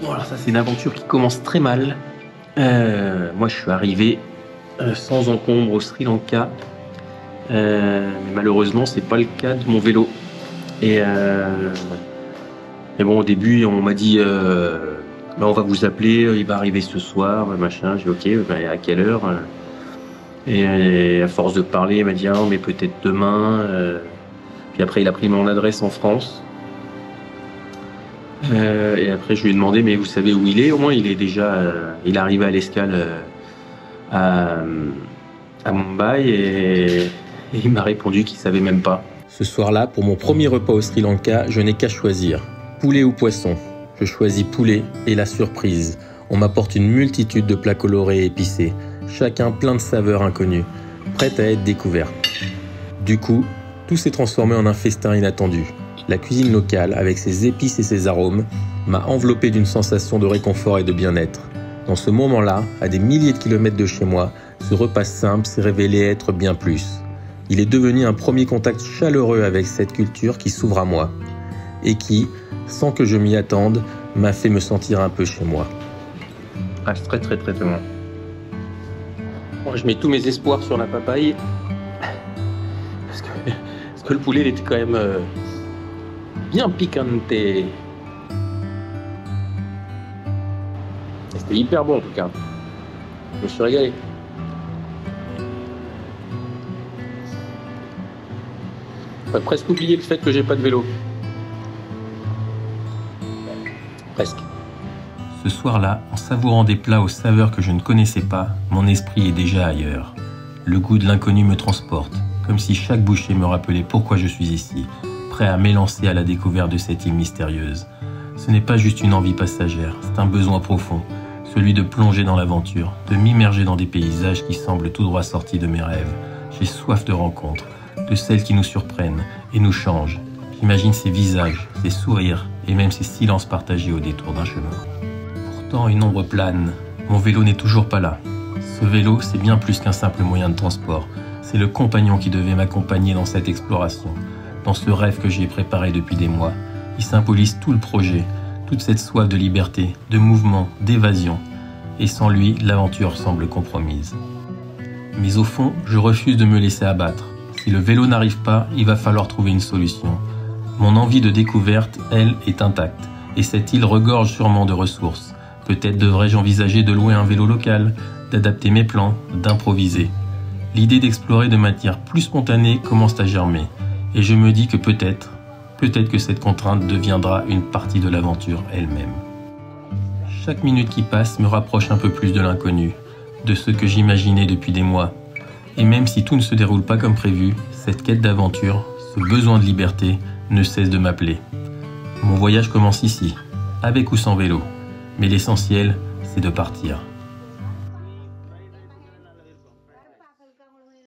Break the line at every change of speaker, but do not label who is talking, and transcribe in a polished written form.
Bon, alors ça, c'est une aventure qui commence très mal. Moi, je suis arrivé sans encombre au Sri Lanka. Mais malheureusement, c'est pas le cas de mon vélo. Et, bon, au début, on m'a dit bah, on va vous appeler, il va arriver ce soir, machin. J'ai dit ok, bah, à quelle heure? Et à force de parler, il m'a dit ah, mais peut-être demain. Puis après, il a pris mon adresse en France. Et après, je lui ai demandé, mais vous savez où il est? Au moins, il est déjà, il est arrivé à l'escale à Mumbai et il m'a répondu qu'il savait même pas. Ce soir-là, pour mon premier repas au Sri Lanka, je n'ai qu'à choisir. Poulet ou poisson? Je choisis poulet et la surprise. On m'apporte une multitude de plats colorés et épicés, chacun plein de saveurs inconnues, prêtes à être découvertes. Du coup, tout s'est transformé en un festin inattendu. La cuisine locale, avec ses épices et ses arômes, m'a enveloppé d'une sensation de réconfort et de bien-être. Dans ce moment-là, à des milliers de kilomètres de chez moi, ce repas simple s'est révélé être bien plus. Il est devenu un premier contact chaleureux avec cette culture qui s'ouvre à moi et qui, sans que je m'y attende, m'a fait me sentir un peu chez moi. Ah, c'est très bon. Bon, je mets tous mes espoirs sur la papaye parce que le poulet il était quand même bien picante. C'était hyper bon en tout cas. Je me suis régalé. J'ai presque oublié le fait que j'ai pas de vélo. Presque. Ce soir-là, en savourant des plats aux saveurs que je ne connaissais pas, mon esprit est déjà ailleurs. Le goût de l'inconnu me transporte, comme si chaque bouchée me rappelait pourquoi je suis ici, prêt à m'élancer à la découverte de cette île mystérieuse. Ce n'est pas juste une envie passagère, c'est un besoin profond, celui de plonger dans l'aventure, de m'immerger dans des paysages qui semblent tout droit sortis de mes rêves. J'ai soif de rencontres, de celles qui nous surprennent et nous changent. J'imagine ces visages, ces sourires et même ces silences partagés au détour d'un chemin. Pourtant, une ombre plane. Mon vélo n'est toujours pas là. Ce vélo, c'est bien plus qu'un simple moyen de transport. C'est le compagnon qui devait m'accompagner dans cette exploration, dans ce rêve que j'ai préparé depuis des mois. Il symbolise tout le projet, toute cette soif de liberté, de mouvement, d'évasion. Et sans lui, l'aventure semble compromise. Mais au fond, je refuse de me laisser abattre. Si le vélo n'arrive pas, il va falloir trouver une solution. Mon envie de découverte, elle, est intacte. Et cette île regorge sûrement de ressources. Peut-être devrais-je envisager de louer un vélo local, d'adapter mes plans, d'improviser. L'idée d'explorer de manière plus spontanée commence à germer. Et je me dis que peut-être que cette contrainte deviendra une partie de l'aventure elle-même. Chaque minute qui passe me rapproche un peu plus de l'inconnu, de ce que j'imaginais depuis des mois. Et même si tout ne se déroule pas comme prévu, cette quête d'aventure, ce besoin de liberté, ne cesse de m'appeler. Mon voyage commence ici, avec ou sans vélo. Mais l'essentiel, c'est de partir.